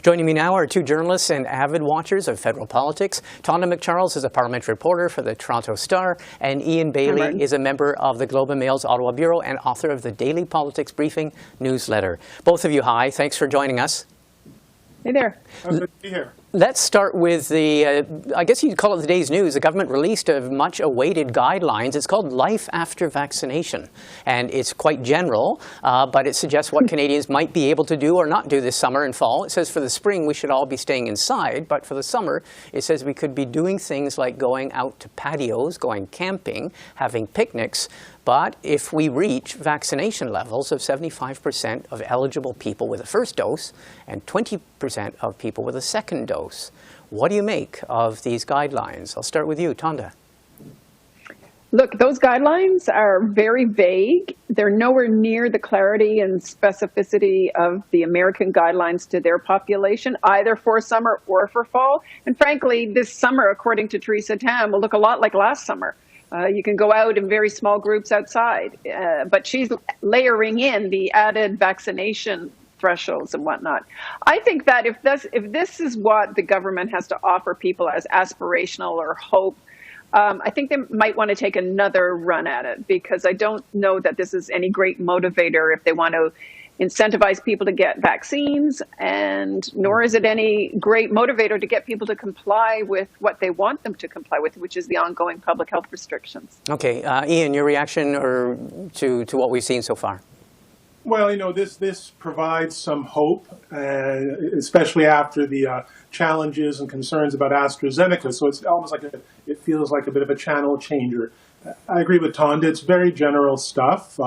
Joining me now are two journalists and avid watchers of federal politics. Tonda MacCharles is a parliamentary reporter for the Toronto Star, and Ian Bailey is a member of the Globe and Mail's Ottawa Bureau and author of the Daily Politics Briefing newsletter. Both of you, hi. Thanks for joining us. Hey there. Good to be here. Let's start with the, I guess you'd call it the day's news. The government released a much-awaited guidelines. It's called Life After Vaccination, and it's quite general, but it suggests what Canadians might be able to do or not do this summer and fall. It says for the spring we should all be staying inside, but for the summer it says we could be doing things like going out to patios, going camping, having picnics. But if we reach vaccination levels of 75% of eligible people with a first dose and 20% of people with a second dose, what do you make of these guidelines? I'll start with you, Tonda. Look, those guidelines are very vague. They're nowhere near the clarity and specificity of the American guidelines to their population, either for summer or for fall. And frankly, this summer, according to Theresa Tam, will look a lot like last summer. You can go out in very small groups outside, but she's layering in the added vaccination thresholds and whatnot. I think that if this is what the government has to offer people as aspirational or hope, I think they might want to take another run at it, because I don't know that this is any great motivator if they want to incentivize people to get vaccines, and nor is it any great motivator to get people to comply with what they want them to comply with, which is the ongoing public health restrictions. Okay, Ian, your reaction to what we've seen so far? Well, you know, this provides some hope, especially after the challenges and concerns about AstraZeneca. So it's almost like it feels like a bit of a channel changer. I agree with Tonda. It's very general stuff.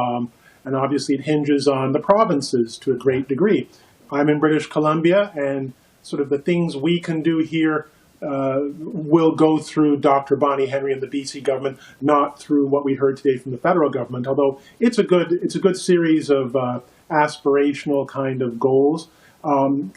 And obviously it hinges on the provinces to a great degree. I'm in British Columbia, and sort of the things we can do here will go through Dr. Bonnie Henry and the BC government, not through what we heard today from the federal government. Although it's a good series of aspirational kind of goals.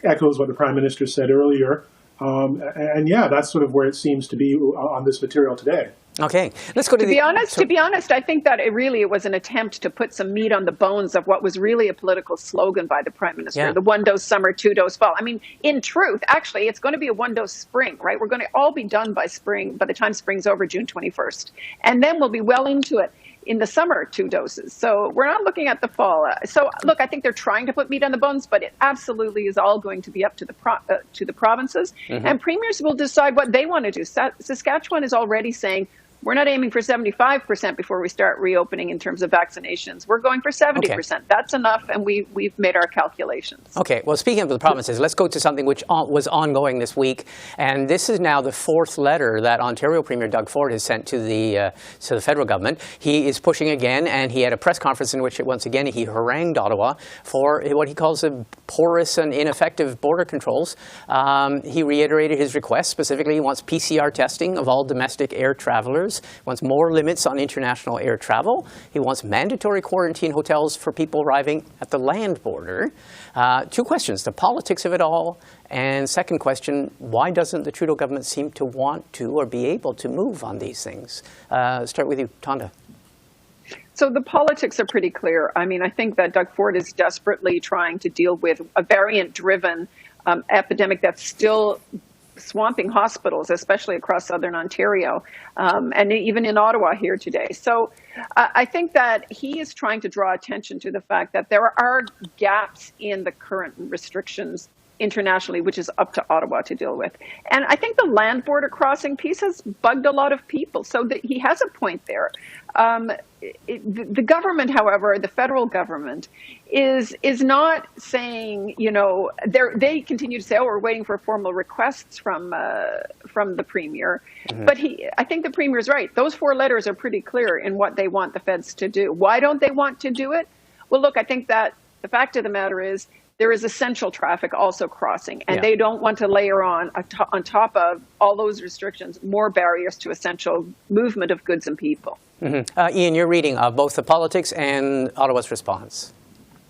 Echoes what the Prime Minister said earlier. And yeah, that's sort of where it seems to be on this material today. Okay, let's go to be honest, I think that it was an attempt to put some meat on the bones of what was really a political slogan by the Prime Minister, the 1-dose summer, 2-dose fall. I mean, in truth, actually, it's going to be a 1-dose spring, right? We're going to all be done by spring, by the time spring's over, June 21st. And then we'll be well into it in the summer, 2 doses. So we're not looking at the fall. So look, I think they're trying to put meat on the bones, but it absolutely is all going to be up to the provinces. And premiers will decide what they want to do. Saskatchewan is already saying, we're not aiming for 75% before we start reopening in terms of vaccinations. We're going for 70%. Okay. That's enough, and we've made our calculations. Okay. Well, speaking of the provinces, let's go to something which was ongoing this week, and this is now the 4th letter that Ontario Premier Doug Ford has sent to the federal government. He is pushing again, and he had a press conference in which once again he harangued Ottawa for what he calls a porous and ineffective border controls. He reiterated his request. Specifically, he wants PCR testing of all domestic air travelers. He wants more limits on international air travel. He wants mandatory quarantine hotels for people arriving at the land border. 2 questions, the politics of it all, and second question, why doesn't the Trudeau government seem to want to or be able to move on these things? Start with you, Tonda. So the politics are pretty clear. I mean, I think that Doug Ford is desperately trying to deal with a variant-driven epidemic that's still swamping hospitals, especially across southern Ontario, and even in Ottawa here today. So I think that he is trying to draw attention to the fact that there are gaps in the current restrictions internationally, which is up to Ottawa to deal with. And I think the land border crossing piece has bugged a lot of people, so that he has a point there. The government, however, the federal government, is not saying, you know, they continue to say, oh, we're waiting for formal requests from the Premier. But I think the Premier is right. Those 4 letters are pretty clear in what they want the feds to do. Why don't they want to do it? Well, look, I think that the fact of the matter is there is essential traffic also crossing, and they don't want to layer on top of all those restrictions more barriers to essential movement of goods and people. Ian, your reading of both the politics and Ottawa's response.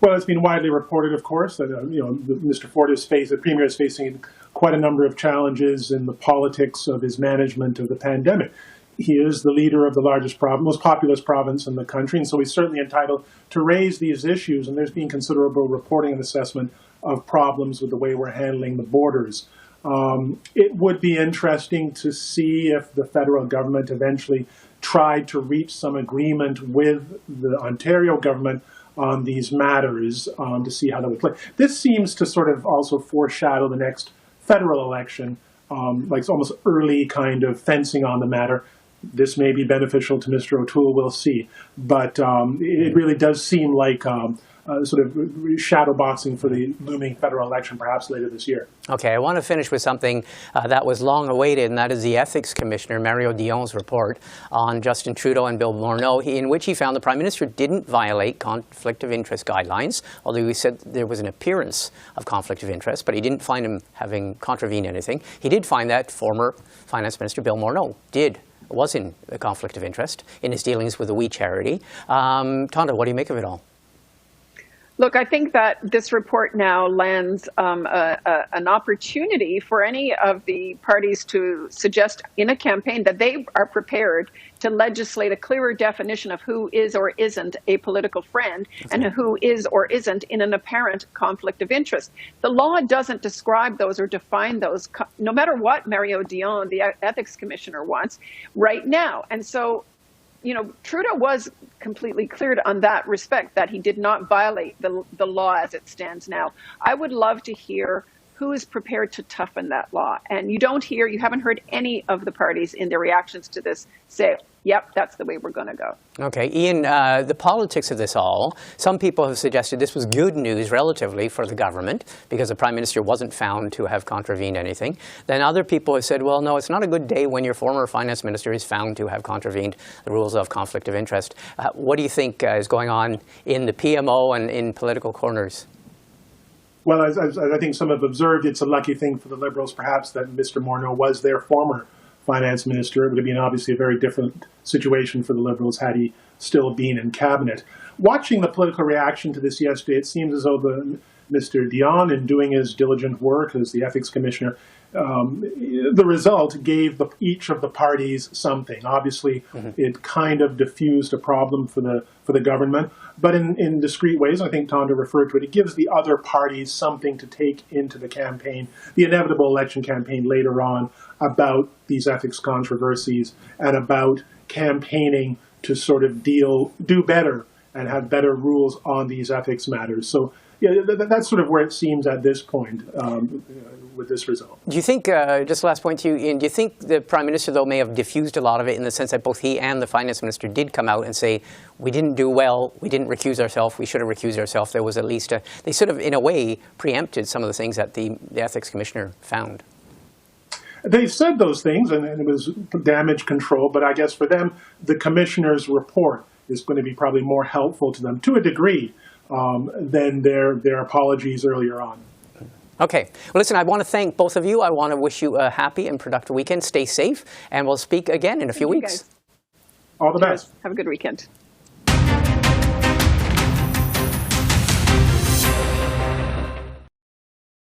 Well, it's been widely reported, of course, that Mr. Ford the Premier is facing quite a number of challenges in the politics of his management of the pandemic. he is the leader of the largest most populous province in the country, and so he's certainly entitled to raise these issues, and there's been considerable reporting and assessment of problems with the way we're handling the borders. It would be interesting to see if the federal government eventually tried to reach some agreement with the Ontario government on these matters, to see how that would play. This seems to sort of also foreshadow the next federal election, like it's almost early kind of fencing on the matter. This may be beneficial to Mr. O'Toole, we'll see. But it really does seem like sort of shadow boxing for the looming federal election perhaps later this year. Okay, I want to finish with something that was long awaited, and that is the Ethics Commissioner Mario Dion's report on Justin Trudeau and Bill Morneau, in which he found the Prime Minister didn't violate conflict of interest guidelines, although he said there was an appearance of conflict of interest, but he didn't find him having contravened anything. He did find that former Finance Minister Bill Morneau was in a conflict of interest in his dealings with the We Charity. Tonda, what do you make of it all? Look, I think that this report now lands an opportunity for any of the parties to suggest in a campaign that they are prepared to legislate a clearer definition of who is or isn't a political friend and who is or isn't in an apparent conflict of interest. The law doesn't describe those or define those, no matter what Mario Dion, the Ethics Commissioner, wants right now. And so, you know, Trudeau was completely cleared on that respect, that he did not violate the law as it stands now. I would love to hear who is prepared to toughen that law. And you haven't heard any of the parties in their reactions to this say, yep, that's the way we're going to go. Okay, Ian, the politics of this all, some people have suggested this was good news relatively for the government because the Prime Minister wasn't found to have contravened anything. Then other people have said, well, no, it's not a good day when your former Finance Minister is found to have contravened the rules of conflict of interest. What do you think is going on in the PMO and in political corners? Well, as I think some have observed, it's a lucky thing for the Liberals, perhaps, that Mr. Morneau was their former Finance Minister. It would have been obviously a very different situation for the Liberals had he still been in cabinet. Watching the political reaction to this yesterday, it seems as though Mr. Dion, in doing his diligent work as the Ethics Commissioner, the result gave each of the parties something. Obviously, it kind of diffused a problem for the government, but in discrete ways, I think Tonda referred to it, it gives the other parties something to take into the campaign, the inevitable election campaign later on, about these ethics controversies and about campaigning to sort of do better and have better rules on these ethics matters. So yeah, that's sort of where it seems at this point with this result. Do you think, just last point to you, Ian, do you think the Prime Minister, though, may have diffused a lot of it in the sense that both he and the Finance Minister did come out and say, we didn't do well, we didn't recuse ourselves, we should have recused ourselves. There was at least they sort of, in a way, preempted some of the things that the Ethics Commissioner found. They've said those things, and it was damage control, but I guess for them, the Commissioner's report is going to be probably more helpful to them, to a degree, than their apologies earlier on. Okay. Well, listen, I want to thank both of you. I want to wish you a happy and productive weekend. Stay safe, and we'll speak again in a few weeks. Guys. All the best. Have a good weekend.